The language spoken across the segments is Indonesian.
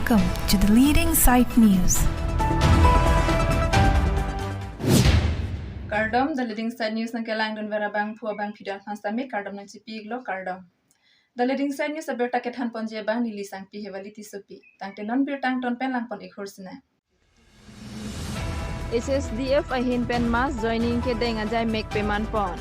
Welcome to the leading site news. Kardom, the leading side news ng Kelang dan Verabang Pua Bang Pidan Hansami, Kardom ng Cipig lo Kardom. The leading side news aber taket han pon jebang nili sang pi hevaliti supi. Tang tenon bir tang ton pen lang pon ikhursina. SSDF ahin pen mas joining ke deng ajai make payment pon.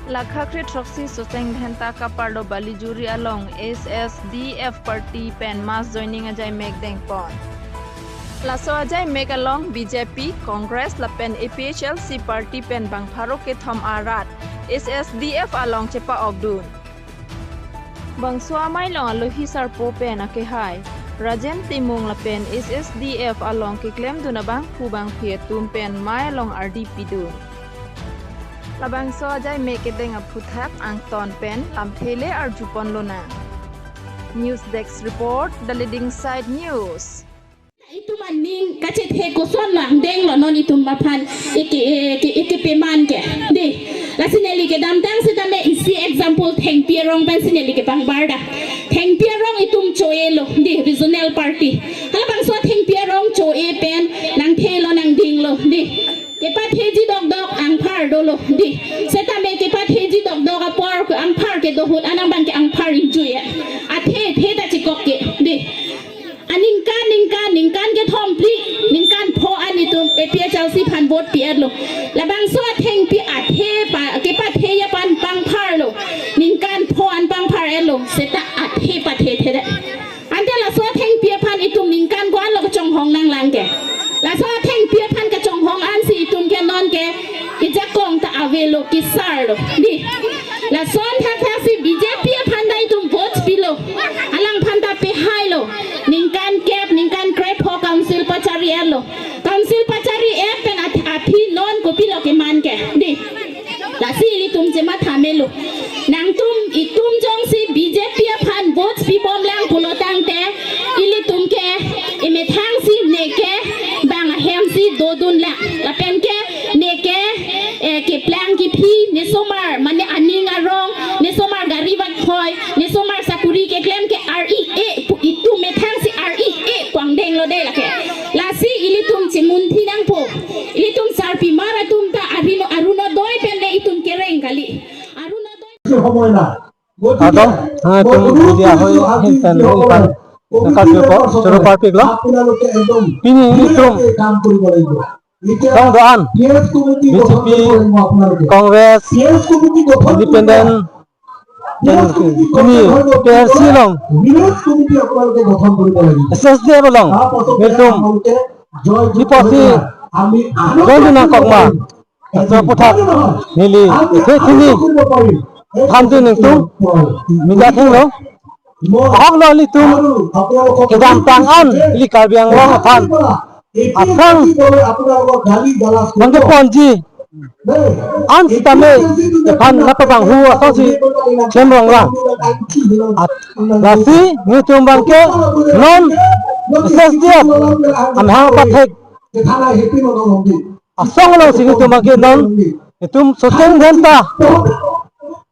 Lakhakre troxi soseng dhenta ka pardo balijuri along SSDF party pen mas joining ajai make deng pon. Laso ajai make along BJP Congress la pen APHLC party pen bang pharo ke thom arat SSDF along chepa ogdun. Bang suamai long alohi sarpo pen ake hai Rajen Timung la pen SSDF along ke claim duna bang pu bang pietum pen mai along RDP dun. Labang so ajai make deng a puthak ang ton pen lam thele ar jupon lona. News Desk report the leading side news. Itu maning kacet he koson lang deng lo non itu mapan iki peman ke di la sineli ke dam tang setame isi example theng pierong pan sineli ke pang barda theng pierong itum choelo di regional party hala bang so theng pierong choe pen nang thelo nang ding lo di ke pa theji dok ang phar do lo di setame ke pa theji dok apor ko ang phar ke do hut anang bang ke ang phar injuye a the ta chikok ke di ningkan ke thompli ningkan pho ani tum APHLC phan vote piat lo labang so theng pi a the pa ke pa the ya pan pang phar lo ningkan pho an pang phar elo seta a the pa the the ante la so theng pi phan itum ningkan ko an lo chong hong nang lang ke la so theng pi phan ka chong hong an si itum ke non ke ki ja kong ta avelo ki sar lo di la son tha si BJP phan dai tum vote pi lo alang phan ta pe hai lo ningkan grab ho council pachari elo council pachari pen athi non ko pilo ke man ke di la si li tum je ma thamelo nang tum itum jong si BJP phan votes pi bom lang pulo tang te ili tum ke ime thang si ne ke bang hem si dodun la pen ke ne ke plan ki phi ne somar mane aning arong ne somar gari wat khoi ne somar sakuri ke claim ke REA itu me thang si REA kwang deng lo de la ke la si ili tum chimun thi nang po ili tum sarpi mara tum ta aruno doi pen le itum ke reng kali aruno doi Adam, tum dia hoi hintan ipan nakasyo ko suru parpik lo pini itum tong doan BJP Congress Independent dan pini PRC long SSDF long itum diposi dona kokma so puthak nili thini thamtu ningtum minja theng lo hok lo li tum kedam tangan li karbiang long athan athang mangke ponji an sitame phan napabang hu asosi chemrong la rasi ngitum bangke non SSDF am ha pathek asong lo singitum bangke non itum soteng dhenta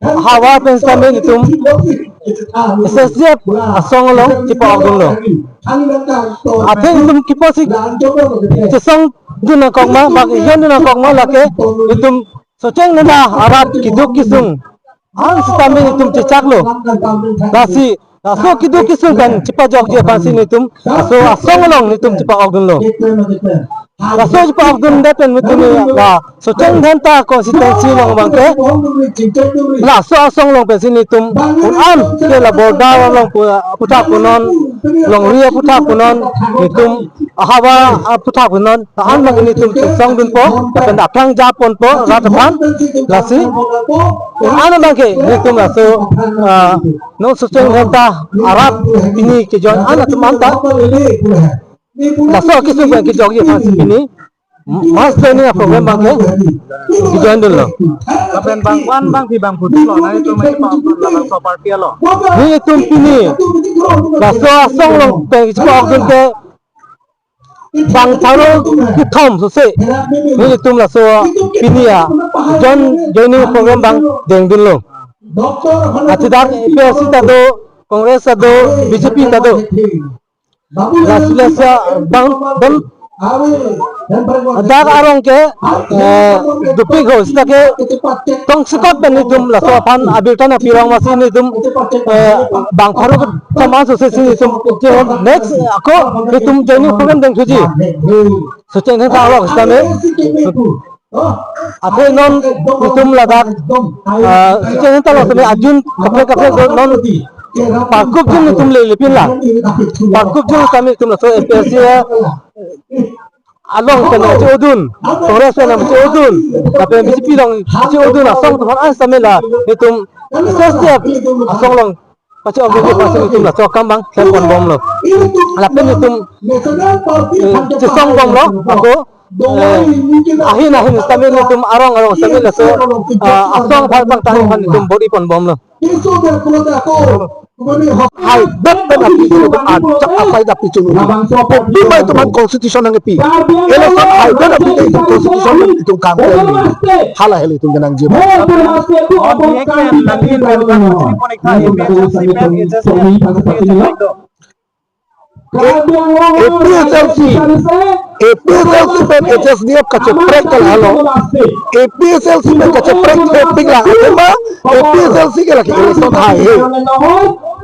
hawa pensame itum SSDF asong lo chipa ogdun lo athe itum kiposik chesong duna kokma bag hen duna kokma lake itum socheng nanda arat kiduk kisung an sitame itum chechak lo dasi aso kiduk kisung kan chipa jog je pansin itum aso asong lo itum chipa ogdun lo Raso jipa ogdun depen mituni la socheng dhenta consistency long bangke la so asong long pensin itum unan ke la borda long puta kunon long ria puta kunon itum ahawa puta kunon an magini itum song dun po pen apang japon po rataphan lasi unan bangke itum raso no socheng dhenta arab ini ke jon an atumanta Laso kisu ko ki jogi fansi ini mas training program bangke ki join dulu Kapan bang wan bang di bang putih lo, nah itu masih bang so party lo. ni tum pini laso asong long pe ki ko ke bang tharo ki thom so se ni tum laso pini ya joining program bang deng dulu ati dak PSC tado Congress tado BJP tado Selesa bang dan dak arong ke dupi gos take tong sikot ben itum la sopan abiltan apirang masin itum bang pharu sama sosesi itum next ako itum training program deng thuji sochen tha arok stame ate non itum ladak sochen tha losme ajun kape non parkup jun itum le lepin la parkup jun kami itum la so MPSC along kena cudun, sore sana cudun, tapi BJP long cudun asong tuhan asam lah, itu setiap asong long macam orang BJP pasal itu lah, cakap bang, saya pun bom lo, lapin itu cisong bom lo, aku ahin sambil itu arong sambil lah so asong bang tahan itu body pun bom lo. Hai, betul nabi itu acak apa itu nabi cuma. Lima itu man konstitusi yang ngepi. Election hai, betul nabi itu konstitusi yang itu kampanye. Halah hal itu dengan jiwa. EPSLC pen HSDF kaceprek kalau EPSLC pen kaceprek hopping lah apa EPSLC ke lagi election hai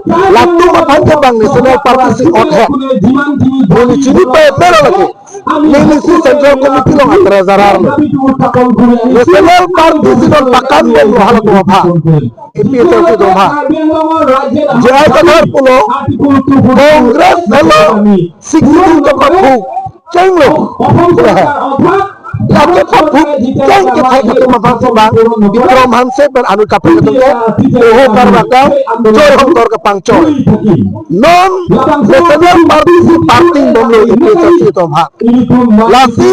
lalu apa bang national party si othead boleh cini pera lagi milisi central committee lo antara zarar lo national party si non pakan lo halat apa EPSLC doha jaya kadar pulo Kongres hello sikit kepaku ceng lo lagi papu ceng kita itu mafasi bang di Prom Hanse pen anu kapal itu tuh karbakam coy hongkor ke pangcoy non national party domlo EPSLC itu hak lasi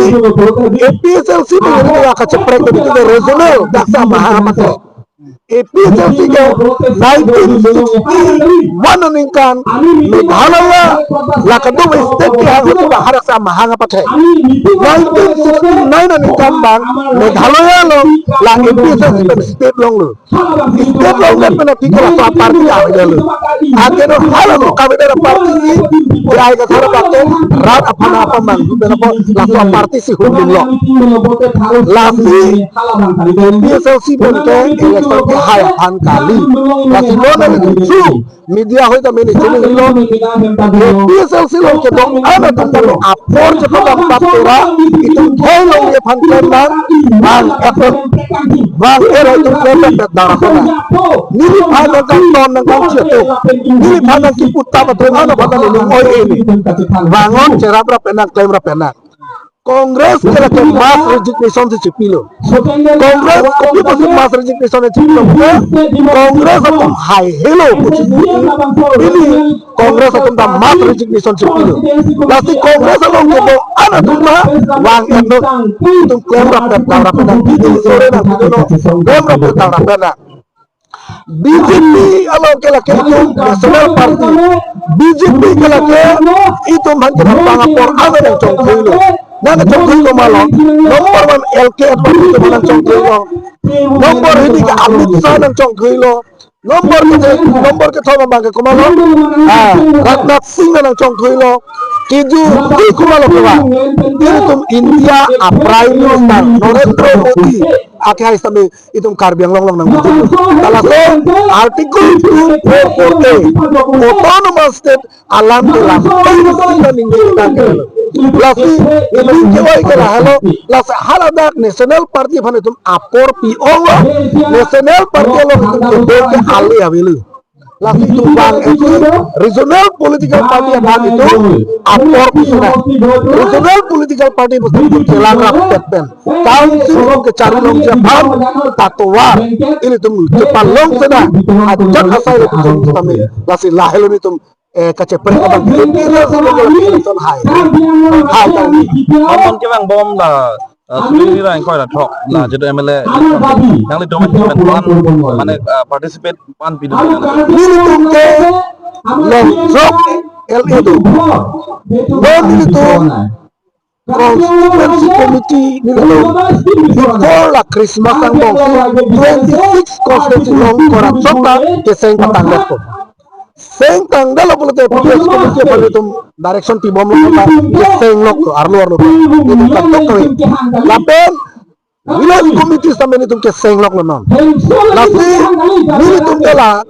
EPSLC menjadi kaceprek itu regional daksa mahamate EPSLC ke 1961 meningkan Meghalaya lakadu state ke harus harak sama hanga pakai 1969 meningkan bang Meghalaya lo la EPSLC ke state long lo state long kan pernah pikir apa parti ada lo akhirnya hal lo kami dari parti ini dia ke sana pakai rat apa bang kenapa langsung parti si hukum lo lasi EPSLC bentuk election harapan kali lagi mana itu media hoy kami ni jadi lo EPSLC lo kedong ada tentang apor cepat dapat ora itu hello ya pantai bang efek bang era itu efek darah sana ini pada kanton dengan itu ini pada kiputa betul ada pada ini ini bangun cerah berapa enak klaim berapa enak Kongres kira ke mass resignation si Cipilo. Kongres kopi pasti mass resignation si Cipilo. Kongres akan high hello ini Kongres akan dah mass resignation si Cipilo. Nanti Kongres akan kepo anak rumah wang itu klaim rapat dan itu sore dan itu klaim rapat. BJP kalau kelak itu national party BJP kelak itu macam pangapor ada yang congkilo nana congkilo malam nomor 1 LK atau itu mana congkilo nomor ini ke Amit Shah yang congkilo nomor ke Thoma Bangke kumalo Ratnat Singh yang congkilo Kiju kumalo kewa itu India a Prime Minister Narendra Modi akhirnya sampai itu karbiang long nang kalau so artikel 244A autonomous state alam kelam dan ingin lasi ini kewai kala halo lasi haladak national party pan itu apor PO national party lo itu ke ali awilu lasi itu bang itu regional political party yang itu apor pisuna regional political party betul kelang rapat pen council ke cari long Jepang tatuar ini tuh Jepang long sana ajak asal itu kami lasi lahir itu kaceprek abang ini itu hai Bom cái bang bom là sendiri lah yang kau dah talk lah jadi MLA yang itu mana participate pan pidu ini tuh ke long drop LA itu bom itu Constituency Committee before la Christmas and bong 26 constituency long korat soka ke seng patang lepo seng tang dalo pulo te PS komisi palitum direction pi bom lo seng lok arlo itu kantok kami lapen village committee sampai itu ke seng lok non nasi ini tum dela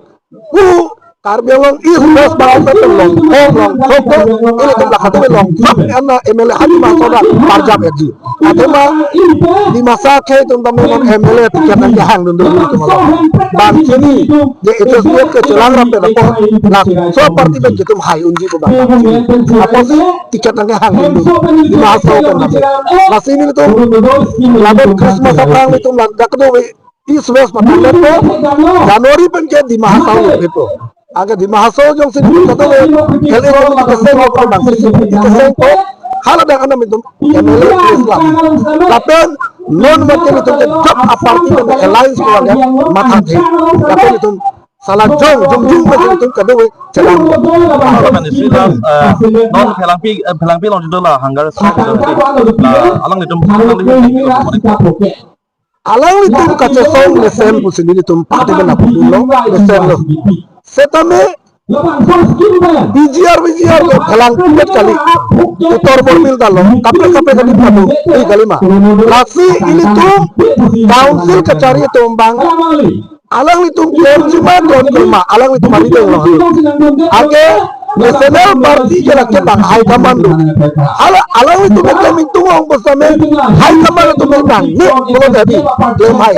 Karbiang is bos bahasa long soko ini tum lah kata long sab karena MLA Haji Masoda parjam haji adema di masa ke tum tamen MLA tiket yang hang dulu itu malam bang sini je itu semua kecelang rampe dapat nah so parti ben gitu hai unji ko bang apa sih tiket yang hang dulu di masa kan masih ini itu laban Christmas apa itu langkah kedua is bos matang itu Januari pen ke di masa itu agar di mahasiswa jong sini kata le kali orang kita seng apa bang kita seng ko hal ada anak itu MLA Islam tapi non macam itu job aparti dengan alliance keluarga mata deh tapi itu salah jong macam itu kedua jalan Kalau di sini non pelang pi long itu lah hanggar alang itu alang itu kaca song lesen pun sendiri tu parti dengan apa dulu lesen lo setame BGR lo halang kuat kali tutor mobil dalo kape kali padu ini kali mah lasi ini tuh council kecari itu bang alang itu cuma kelima alang itu mari deh loh age national party kena bang high command alang itu macam itu orang bersama high command itu bang ni belum jadi belum high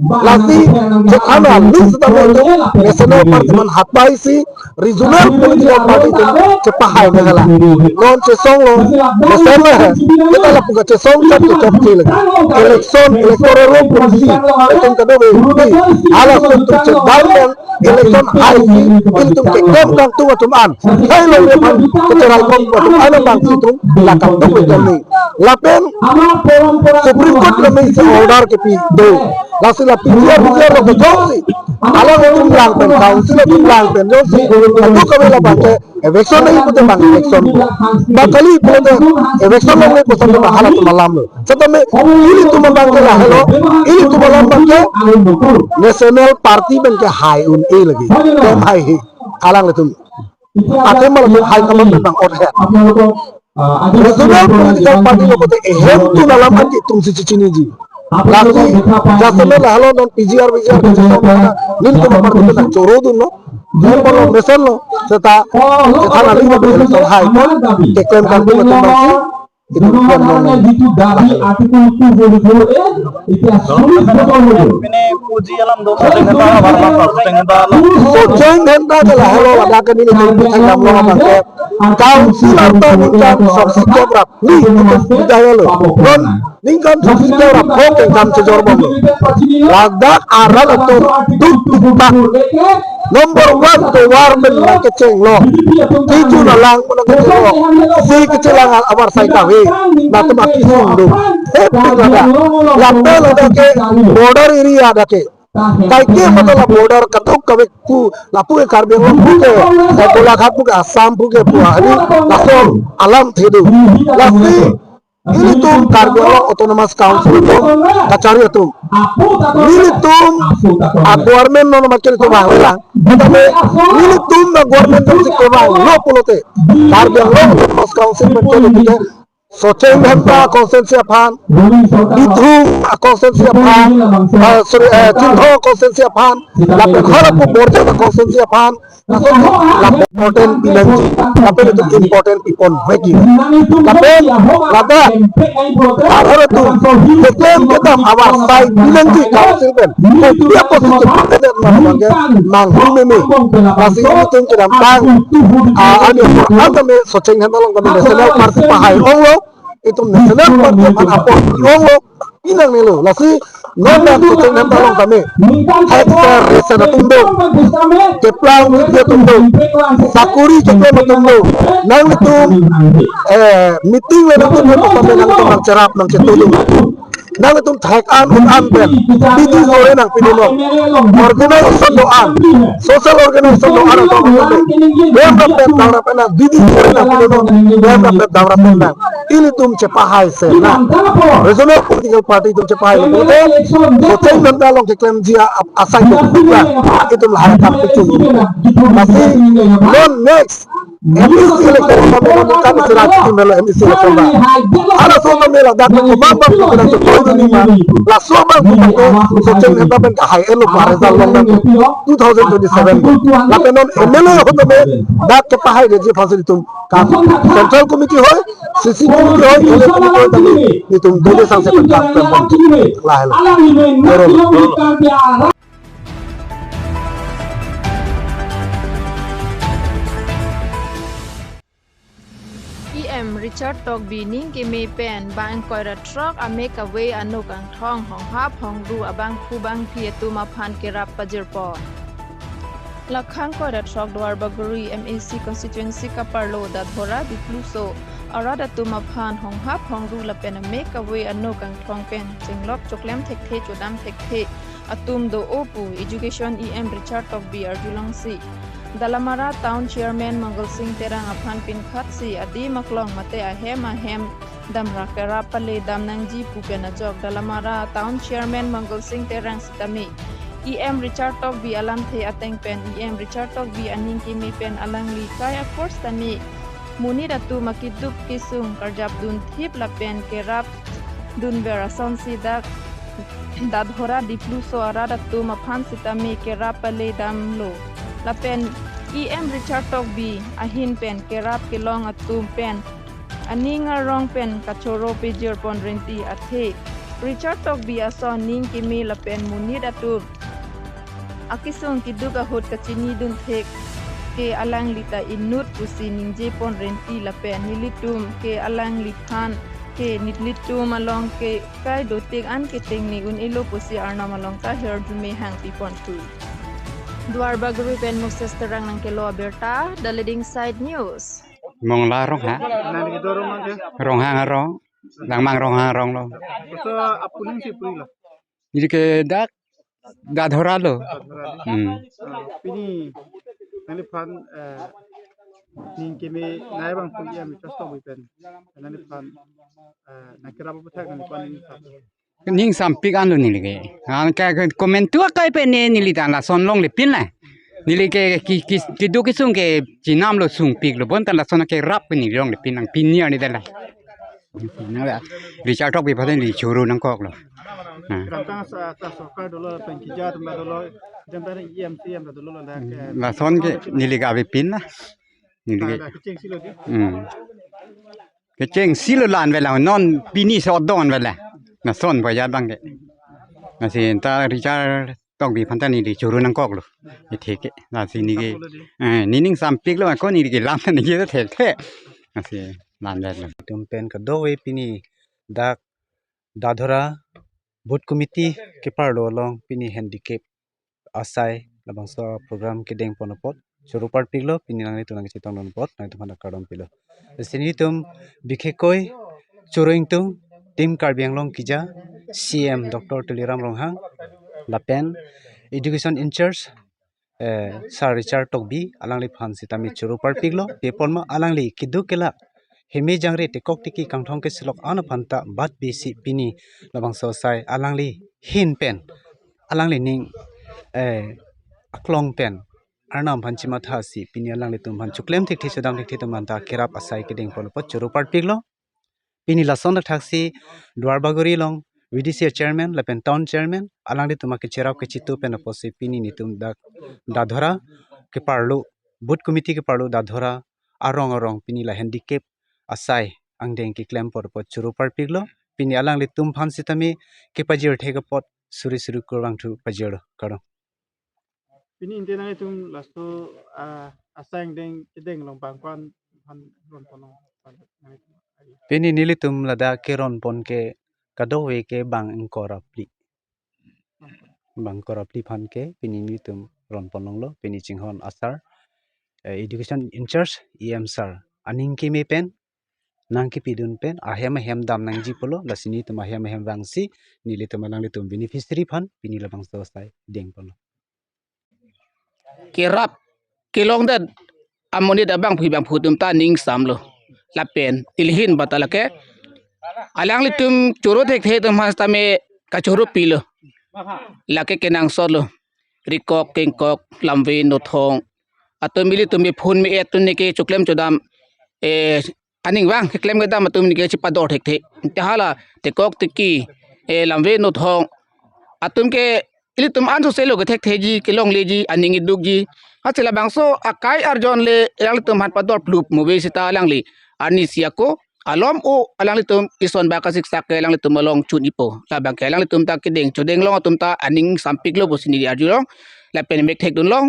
lasi cekana ni setama itu national party man hapai si regional political party itu cepahai mengalah non cesong lo national kita lah punya cesong cat kecil lagi election electoral polisi itu kedua ini alas untuk cekdauan election high itu kekem kang tu cuman saya lo depan kecerai kom waktu ada bang situ lakap tu begini lapen Supreme Court kami order ke pi do lasi la pijar lo bejosi ala itu bilang pen council itu bilang pen josi itu kami la bangke election नहीं पुते bang election bakali puते election नहीं पुते bahala tu malam lo setame ini tu bangke lah hello ini tu malam bangke national party bangke high un e lagi kem high alang le tu ate malam high command bang order regional political party lo puते ehem tu malam bangke tum si cicini ji lagi jasme lah lo non PGR nin tu malam tu nak coro tu no dia kalau mesel lo serta karena lima belas high kekem kan tu macam itu bukan itu dari artikel 200 itu sulit betul ini puji alam dosa dengan Sojeng henta telah hello ada kan ini dengan dalam lo bangke council atau bukan saksi kobrap ni itu budaya lo non ningkan saksi kobrap kok kan sejor bom ladak aral atau tutak nomor 1 to warmen na keceng lo tiju na lang mo na keceng lo si keceng awar say kawi na tumaki sundo hepik lada lambe lada ke border area da ke kai ke matala border katuk kawe ku lapu ke Karbiang lo puke sa Golaghat puke Assam puke puari langsung alam thedu lasi ini tuh Karbiang Autonomous Council itu kacari itu ini tuh government non macam itu bang tapi ini tuh government yang si kebang lo pulote Karbiang Autonomous Council macam itu Soceng henta konsensi apaan itu konsensi apaan cinta konsensi apaan tapi kalau pun border konsensi apaan langsung important bilanji tapi itu important people bagi tapi lada kalau itu betul kita awal saya bilanji council kan dia posisi berbeda dengan manggung ini masih itu kita bang ada Soceng henta long kami nasional parti pahai Allah itu nasional parti apa Allah inang nih lo lasi nona Soceng henta long kami hektar resana tumbuk keplang dia tumbuk sakuri keplang tumbuk nang itu meeting lo itu sampai nang cerap nang cetulung nang tum thak an ben BD sore nang pinino organization do an social organization do an do dem rapen dawra pena BD sore nang pinino dem rapen dawra pena ili tum chepa hai se na regional political party tum chepa hai bote so chai nanda long ke claim jia asai ko pura itum lahar kap pichu masih non next MSC election kan sira ti melo MSC election ba ala so ma mela da ko mamba ko na to ko ni ma la so ma ko so chai nanda ben ka hai elo pa result long 2027 la penon MLA ho to me da ke pa hai je fasili tum ka central committee hoy CC committee hoy ele committee hoy tami ni tum dole sang se ka la la Richard Togbi ning ke me pen bang koi ra truck a make away anu kang thong hong hap hong ru abang khu bang phi tu ma phan ke rap pajir pon lakhang koi ra truck dwar baguri MAC constituency ka parlo da thora di pluso arada tu ma phan hong hap hong ru la pen make away anu kang thong pen jinglok choklem thek the chodam thek the atum do opu education Richard Togbi arjulang si Dalamara Town Chairman Mangal Singh Terang Aphan Pin Khatsi Adi Maklong Mate Ahem Damra Kera Pale Damnangji Pupena Jok Dalamara Town Chairman Mangal Singh Terang Sitami Richard Togbi Alam The Ateng Pen Richard Togbi Aning Kimi Pen Alang Li Kaya Force Tami Muni Ratu Makidup Kisung Karjab Dun Thip La Pen Kerap Dun Vera Sonsi Dak Dadhora Dipluso Arada Tu Maphan Sitami Kerap Pale Damlo La pen Richard Togbi ahin pen kerap kelong atum pen aninga rong pen kachoro pejir pon renti athe Richard Togbi aso ning kimi la pen munid atur akisong kiduga hot kachini dun thek ke alang lita inut pusi ningje pon renti la pen nilitum ke alang lithan ke nitlitum along ke kai dotik an ke tengni un ilo pusi arna malong ka her dume hang pi pon tu Dwar Baguri pen Moses terang nang kelo Alberta the leading side news mong la rong ha rong ha rong lang mang rong ha rong lo so apuning si pui lo jadi ke da dhora lo pini nani pan ning kemi nai bang pui am just to pen nani pan nakira bu thak nani pan ning sampik an lo ni le an ka comment tu ka pe ne ni li tan la son long le pin la ni le ke ki du ki sung ke jinam lo sung pik lo bon tan la son ke rap ni long le pin ang pin ni ani da la na la Richard Togbi phaden li churu nang kok lo rantang sa sokar dolo pen kijat ma dolo jantare EMCM dolo la la son ke ni le ga be pin la ni le kicing silo di ke cheng silo lan ve la non pini so don ve la na son ba ya bang ke na sin ta Richard Togbi phan ta ni li churu nang kok lo ni thek ke na sin ni ke ni ning sam pik lo ko ni ke lam ni ke thek the na sin lan le tum pen ka do we pini dak dadhora board committee ke parlo long pini handicap asai labang so program ke deng ponopot churu par piglo pini nang tu nang chitong non pot nang tu phana kadom pilo sini tum bikhekoi churing tum Tim Karbiang Long Kija, CM Dr. Tuliram Ronghang, Lapen, Education in Charge, Sir Richard Togbi, Alangli Phan Sitami Churu Parpiglo, Pepolma Alangli, Kidukela, Hemi Jangre, Tekok Tiki, Kangtong Kesilok, Anapanta, Bat BC Pini, Labang Sosai, Alangli, Hin Pen, Alangli Ning, Aklong Pen, Arnam Panchimathasi, Pini Alangli Tumhan, Chuklem Tik Tisudam Tik Titumanta, Kerap Asai Kiding Polopot, Churu Parpiglo. Pini lason dak taksi Dwar Baguri long VDC chairman lapen town chairman alangdi tumake cherap ke chitu pen aposi pini nitum dak dadhora ke parlo board committee ke parlo dadhora arong pini la handicap asai angdeng ki claim por pot churu par piglo pini alangli tum phan sitami ke pajir thega pot suri kurang thu pajir karo pini intena tum lasto asang deng long pangkwan han ron pono Pini nilitum lada keron pon ke kadowe ke bang korapli phan ke pini nilitum ron ponong lo pini chinghon asar education in charge EM sir aning ki me pen nang ki pidun pen ahem dam nang ji polo la sini tum ahem rang si ni le tum lang le tum beneficiary fund pini labang so sai deng polo kirap kilong dat amoni da bang phi bang phutum ta ning sam lo la pen tilhin batalake alang le tum choro thek the tum has ta me ka choro pi lo la ke kenang so lo rikok kengkok lamve no thong atum mili tum mi phun mi etun ne ke chuklem chodam aning wang klem ga dam tum ni ke chipa dor thek the te hala te kok te ki lamve no thong atum ke ili tum an so selo ga thek the ji kilong le ji aning i duk ji achela bangso akai arjon le yang tum hat pa dor plup mo be sita lang li ani siako alom o alang li tum ison ba ka siksa ke lang li tum long chun ipo la bang ke lang li tum ta ke deng chodeng long tum ta aning sampik lo bosini di arjulong la pen mek thek dun long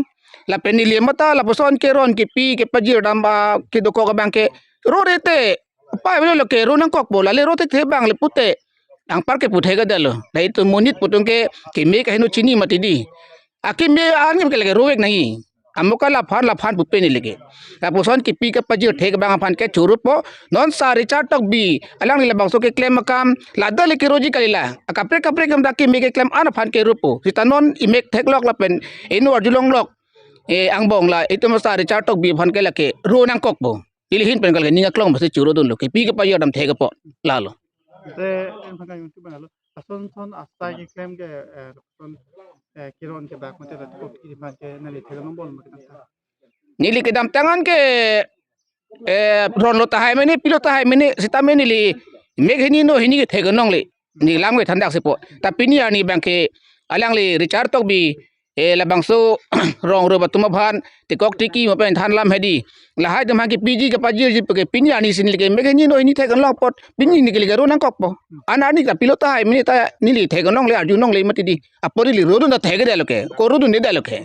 la pen ni le mata la poson ke ron ke pi ke pajir damba ke doko ka bang ke ro rete pa lo ke ro nang kok bola le ro te bang le pute ang par ke puthe ga dalo dai tu monit putung ke me ka hinu chini mati di aki me ani ke lege roek nahi amoka la phan pupe ni lege la poson ke pi ka pajir thek bang phan ke churu po non sa richard tok bi alang ni la bangso ke claim makam la dal ke roji kalila akapre kam da ke me ke claim an phan ke rupo sitanon imek thek lok la pen enu arjulong lok ang bong la itu masa richard tok bi phan ke la ke ro nang kok bo ilhin pen kal ke ninga klong base churu dun lo ke pi ka pajir dam thek po la lo te en phanga yung tu banalo ason son asta ki claim ke son kiron ke bak mate rat ko ki man ke nali thega no bol ma ta nili ke dam tangan ke ron lo ta hai meni pilo ta hai meni sita meni li meg hini no hini ke thega nong le ni lam ke thandak se po ta pini ani bang ke alang le richard tok bi la bangso rong ro batuma bhan te kok tiki ma pen than lam hedi la hai dam ha ke pg ke pajir ji ke pini ani sin le ke meg hini no hini thega long pot pini ni ke le ro nang kok po ani ka pilo ta hai meni ta nili thega nong le arju nong le mati di apori li ro dun ta thega de lo ke ko ro dun de de lo ke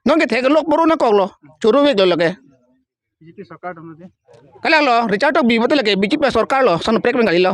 nong ke thega lok poro na kok lo churu ve lo ke BJP sarkar dhamne de kala lo richard tok bi mate le ke BJP sarkar lo son prek bengali lo